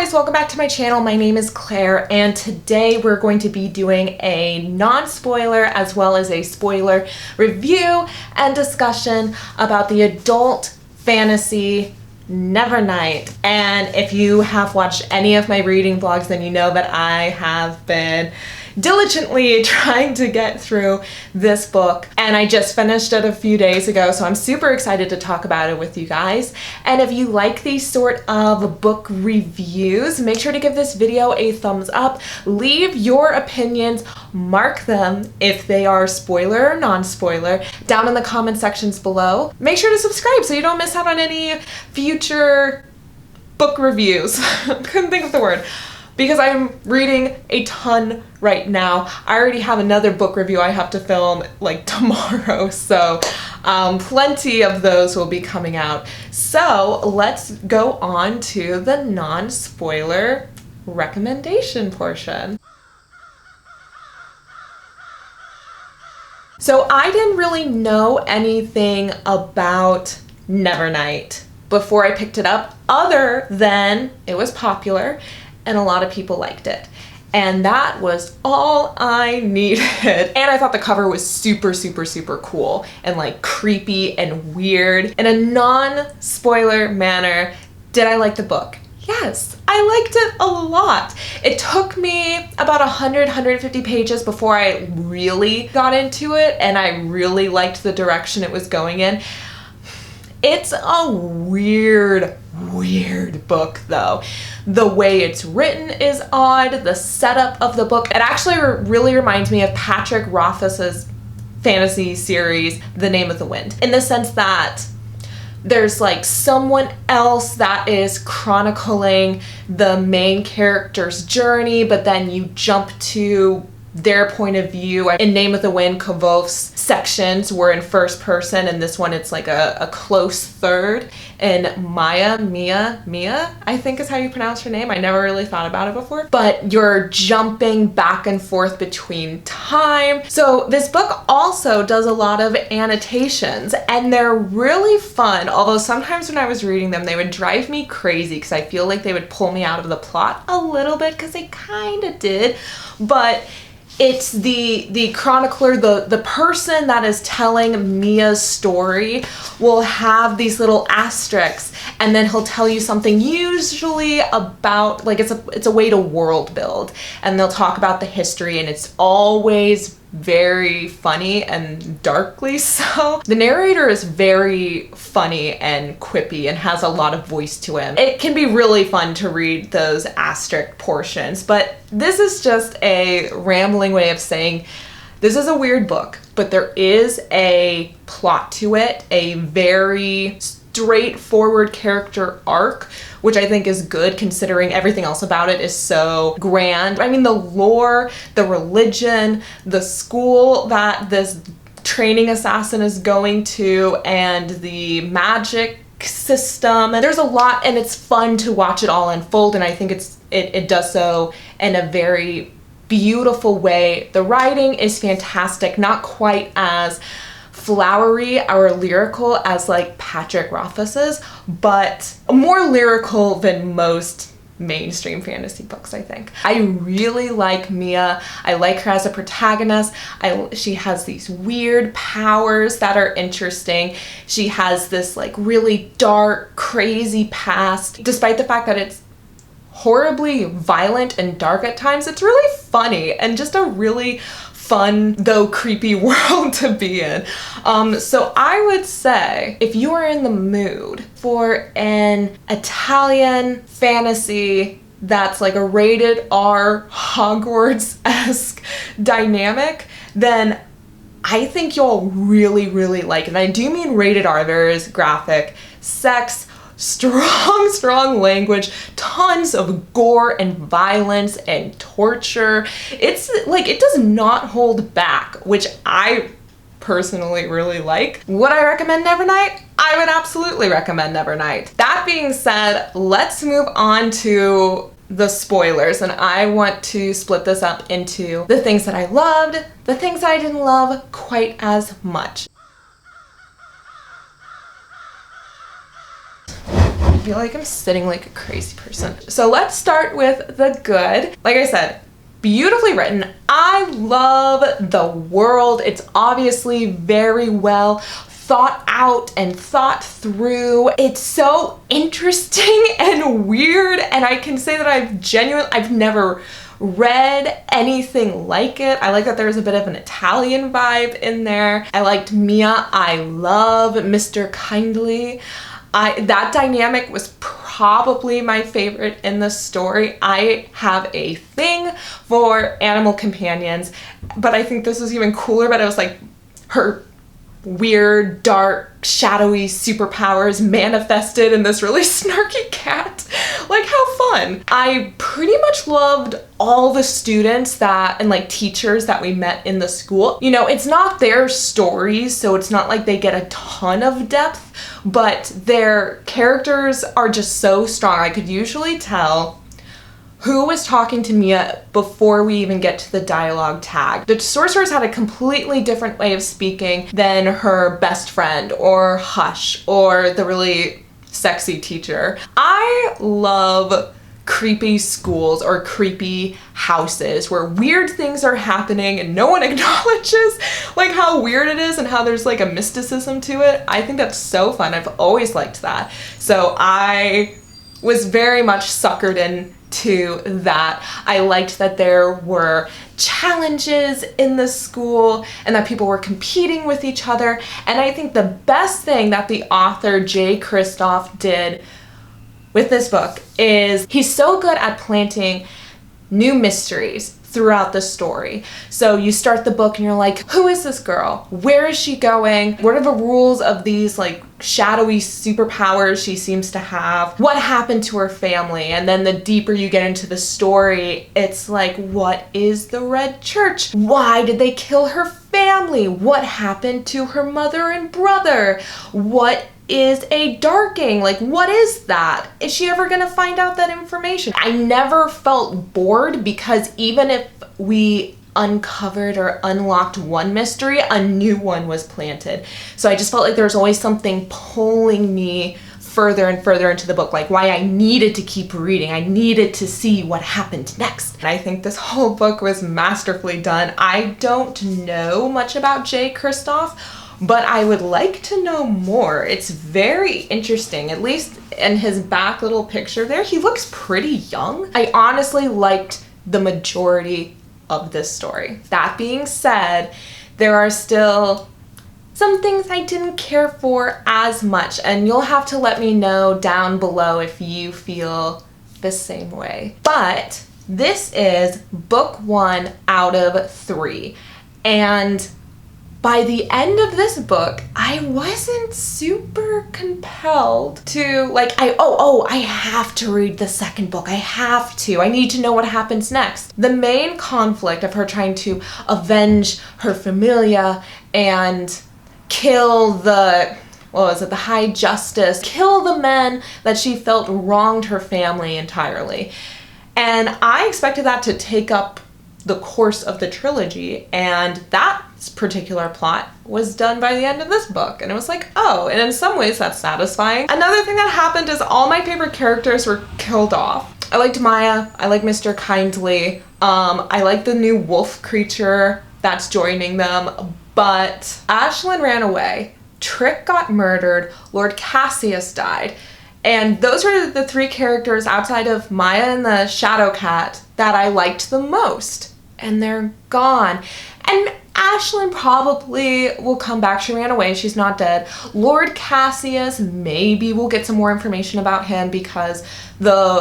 guys, welcome back to my channel. My name is Claire and today we're going to be doing a non-spoiler as well as a spoiler review and discussion about the adult fantasy Nevernight. And if you have watched any of my reading vlogs, then you know that I have been diligently trying to get through this book, and I just finished it a few days ago, so I'm super excited to talk about it with you guys. And if you like these sort of book reviews, make sure to give this video a thumbs up, leave your opinions, mark them if they are spoiler or non-spoiler down in the comment sections below. Make sure to subscribe so you don't miss out on any future book reviews. Couldn't think of the word. Because I'm reading a ton right now. I already have another book review I have to film like tomorrow, so plenty of those will be coming out. So let's go on to the non-spoiler recommendation portion. So I didn't really know anything about Nevernight before I picked it up, other than it was popular and a lot of people liked it. And that was all I needed. And I thought the cover was super, super, super cool and like creepy and weird. In a non-spoiler manner, did I like the book? Yes, I liked it a lot. It took me about 150 pages before I really got into it and I really liked the direction it was going in. It's a weird book though. The way it's written is odd. The setup of the book, it actually really reminds me of Patrick Rothfuss's fantasy series, The Name of the Wind, in the sense that there's like someone else that is chronicling the main character's journey, but then you jump to their point of view. In Name of the Wind, Kvothe's sections were in first person, and this one it's like a close third. And Mia, I think is how you pronounce her name. I never really thought about it before. But you're jumping back and forth between time. So this book also does a lot of annotations, and they're really fun. Although sometimes when I was reading them, they would drive me crazy because I feel like they would pull me out of the plot a little bit, because they kind of did. But it's the chronicler, the person that is telling Mia's story will have these little asterisks, and then he'll tell you something usually about, like, it's a way to world build, and they'll talk about the history, and it's always very funny and darkly so. The narrator is very funny and quippy and has a lot of voice to him. It can be really fun to read those asterisk portions, but this is just a rambling way of saying this is a weird book, but there is a plot to it, a very straightforward character arc, which I think is good considering everything else about it is so grand. I mean, the lore, the religion, the school that this training assassin is going to, and the magic system. And there's a lot, and it's fun to watch it all unfold, and I think it does so in a very beautiful way. The writing is fantastic, not quite as flowery or lyrical as like Patrick Rothfuss's, but more lyrical than most mainstream fantasy books, I think. I really like Mia. I like her as a protagonist. She has these weird powers that are interesting. She has this like really dark, crazy past. Despite the fact that it's horribly violent and dark at times, it's really funny and just a really fun, though creepy world to be in. So I would say if you are in the mood for an Italian fantasy that's like a rated R Hogwarts-esque dynamic, then I think you'll really, really like it. And I do mean rated R. There is graphic, sex, strong language, tons of gore and violence and torture. It's like, it does not hold back, which I personally really like. Would I recommend Nevernight? I would absolutely recommend Nevernight. That being said, let's move on to the spoilers, and I want to split this up into the things that I loved, the things I didn't love quite as much. feel like I'm sitting like a crazy person. So let's start with the good. Like I said, beautifully written. I love the world. It's obviously very well thought out and thought through. It's so interesting and weird, and I can say that I've never read anything like it. I like that there's a bit of an Italian vibe in there. I liked Mia. I love Mr. Kindly. That dynamic was probably my favorite in the story. I have a thing for animal companions, but I think this was even cooler, but it was like her weird, dark, shadowy superpowers manifested in this really snarky cat. Like, how fun. I pretty much loved all the students and like teachers that we met in the school. You know, it's not their stories, so it's not like they get a ton of depth, but their characters are just so strong. I could usually tell who was talking to Mia before we even get to the dialogue tag. The sorceress had a completely different way of speaking than her best friend or Hush or the really sexy teacher. I love creepy schools or creepy houses where weird things are happening and no one acknowledges like how weird it is and how there's like a mysticism to it. I think that's so fun. I've always liked that. So I was very much suckered into that. I liked that there were challenges in the school and that people were competing with each other. And I think the best thing that the author Jay Kristoff did with this book is he's so good at planting new mysteries throughout the story. So you start the book and you're like, who is this girl? Where is she going? What are the rules of these like shadowy superpowers she seems to have? What happened to her family? And then the deeper you get into the story, it's like, what is the Red Church? Why did they kill her family? What happened to her mother and brother? What is a darking? Like, what is that? Is she ever gonna find out that information? I never felt bored because even if we uncovered or unlocked one mystery, a new one was planted. So I just felt like there was always something pulling me further and further into the book, like why I needed to keep reading. I needed to see what happened next. And I think this whole book was masterfully done. I don't know much about Jay Kristoff, but I would like to know more. It's very interesting, at least in his back little picture there. He looks pretty young. I honestly liked the majority of this story. That being said, there are still some things I didn't care for as much, and you'll have to let me know down below if you feel the same way. But this is book 1 out of 3, and by the end of this book, I wasn't super compelled to I have to read the second book. I have to. I need to know what happens next. The main conflict of her trying to avenge her familia and kill the High Justice, kill the men that she felt wronged her family entirely. And I expected that to take up the course of the trilogy, and that particular plot was done by the end of this book, and it was like, oh, and in some ways that's satisfying. Another thing that happened is all my favorite characters were killed off. I liked Maya, I like Mr. Kindly, I like the new wolf creature that's joining them, but Ashlyn ran away, Trick got murdered, Lord Cassius died, and those were the 3 characters outside of Maya and the Shadow Cat that I liked the most. And they're gone. And Ashlyn probably will come back. She ran away. She's not dead. Lord Cassius, maybe we'll get some more information about him because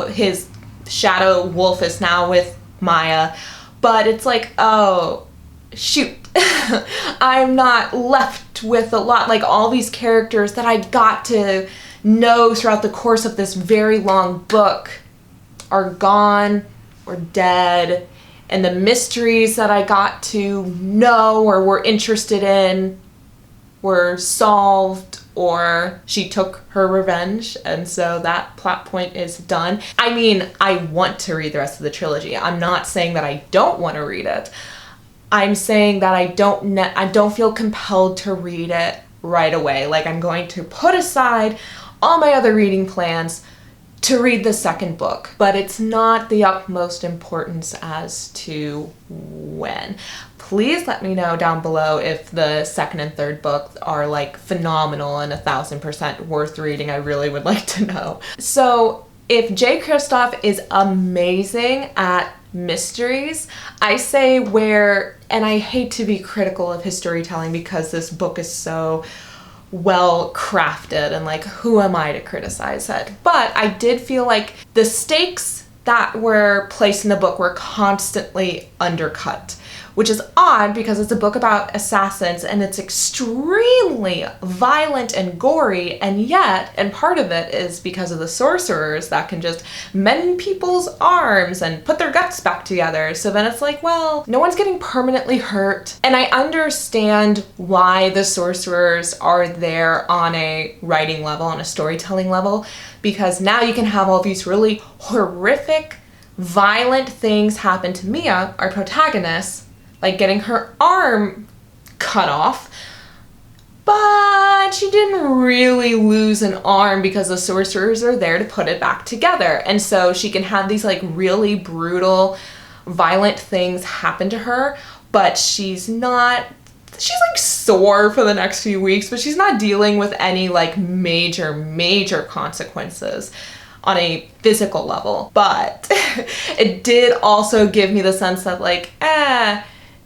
his shadow wolf is now with Maya. But it's like, oh, shoot. I'm not left with a lot. Like, all these characters that I got to know throughout the course of this very long book are gone or dead. And the mysteries that I got to know or were interested in were solved, or she took her revenge, and so that plot point is done. I mean, I want to read the rest of the trilogy. I'm not saying that I don't want to read it. I'm saying that I don't feel compelled to read it right away. Like, I'm going to put aside all my other reading plans to read the second book, but it's not the utmost importance as to when. Please let me know down below if the second and third books are like phenomenal and 1000% worth reading. I really would like to know. So if Jay Kristoff is amazing at mysteries, I say and I hate to be critical of his storytelling because this book is so well crafted and like, who am I to criticize it? But I did feel like the stakes that were placed in the book were constantly undercut, which is odd because it's a book about assassins and it's extremely violent and gory, and part of it is because of the sorcerers that can just mend people's arms and put their guts back together. So then it's like, well, no one's getting permanently hurt. And I understand why the sorcerers are there on a writing level, on a storytelling level, because now you can have all these really horrific, violent things happen to Mia, our protagonist, like getting her arm cut off, but she didn't really lose an arm because the sorcerers are there to put it back together. And so she can have these like really brutal, violent things happen to her, but she's like sore for the next few weeks, but she's not dealing with any like major consequences on a physical level. But it did also give me the sense that like,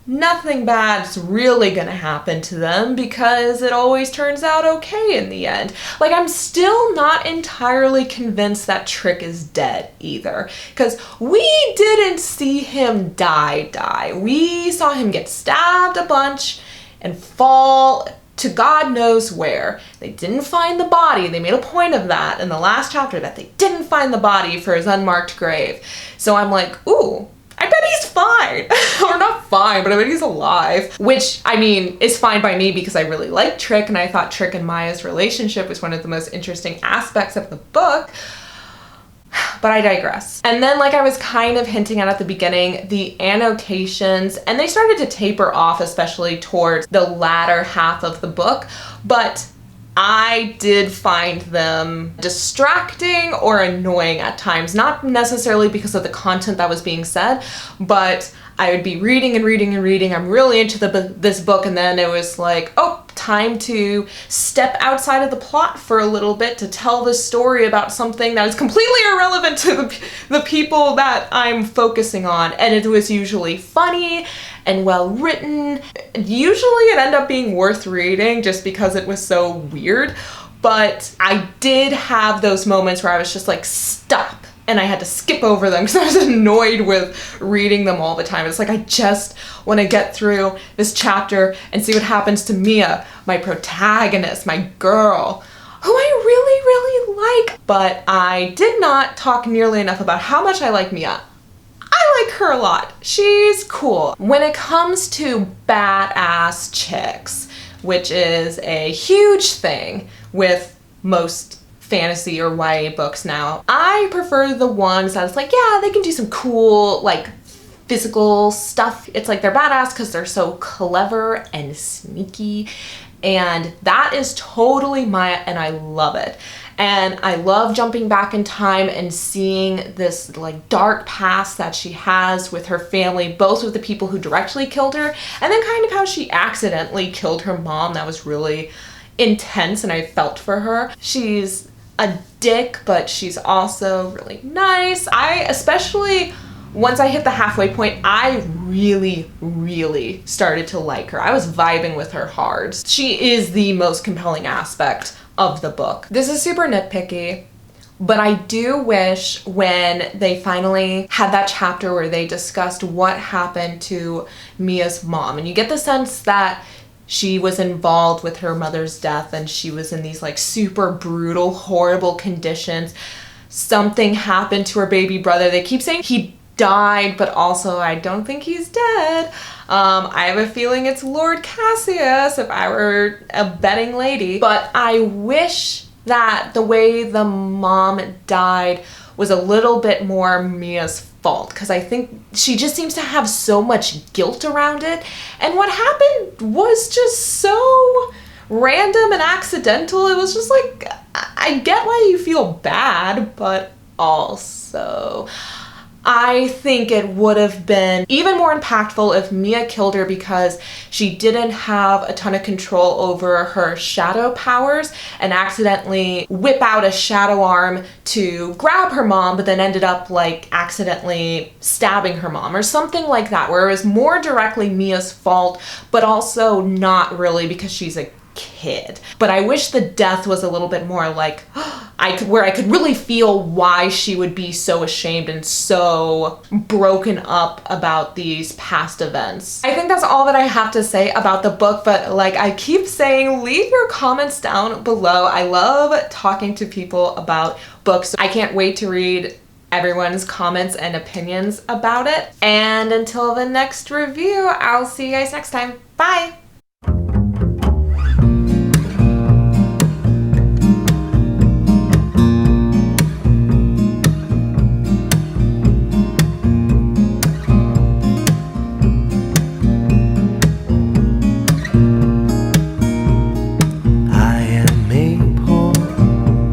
nothing bad's really gonna happen to them because it always turns out okay in the end. Like, I'm still not entirely convinced that Trick is dead either, because we didn't see him die. We saw him get stabbed a bunch and fall to God knows where. They didn't find the body. They made a point of that in the last chapter, that they didn't find the body for his unmarked grave. So I'm like, ooh, I bet he's fine. Or not fine, but I bet he's alive. Which, I mean, is fine by me because I really like Trick, and I thought Trick and Maya's relationship was one of the most interesting aspects of the book. But I digress. And then, like I was kind of hinting at the beginning, the annotations, and they started to taper off, especially towards the latter half of the book, but I did find them distracting or annoying at times, not necessarily because of the content that was being said, but I would be reading and reading. I'm really into this book, and then it was like, oh, time to step outside of the plot for a little bit to tell the story about something that is completely irrelevant to the people that I'm focusing on. And it was usually funny and well written. Usually it ended up being worth reading just because it was so weird. But I did have those moments where I was just like, stop. And I had to skip over them because I was annoyed with reading them all the time. It's like, I just want to get through this chapter and see what happens to Mia, my protagonist, my girl, who I really like. But I did not talk nearly enough about how much I like Mia. I like her a lot. She's cool. When it comes to badass chicks, which is a huge thing with most fantasy or YA books now, I prefer the ones that it's like, yeah, they can do some cool, like, physical stuff. It's like they're badass because they're so clever and sneaky, and that is totally Maya, and I love it. And I love jumping back in time and seeing this like dark past that she has with her family, both with the people who directly killed her, and then kind of how she accidentally killed her mom. That was really intense, and I felt for her. She's a dick, but she's also really nice. Especially once I hit the halfway point, I really started to like her. I was vibing with her hard. She is the most compelling aspect of the book. This is super nitpicky, but I do wish when they finally had that chapter where they discussed what happened to Mia's mom, and you get the sense that she was involved with her mother's death and she was in these like super brutal, horrible conditions. Something happened to her baby brother. They keep saying he died, but also I don't think he's dead. I have a feeling it's Lord Cassius if I were a betting lady. But I wish that the way the mom died was a little bit more Mia's fault, because I think she just seems to have so much guilt around it, and what happened was just so random and accidental. It was just like, I get why you feel bad, but also. I think it would have been even more impactful if Mia killed her because she didn't have a ton of control over her shadow powers and accidentally whip out a shadow arm to grab her mom, but then ended up like accidentally stabbing her mom or something like that, where it was more directly Mia's fault, but also not really because she's a kid. But I wish the death was a little bit more like where I could really feel why she would be so ashamed and so broken up about these past events. I think that's all that I have to say about the book, but like I keep saying, leave your comments down below. I love talking to people about books. I can't wait to read everyone's comments and opinions about it. And until the next review, I'll see you guys next time. Bye!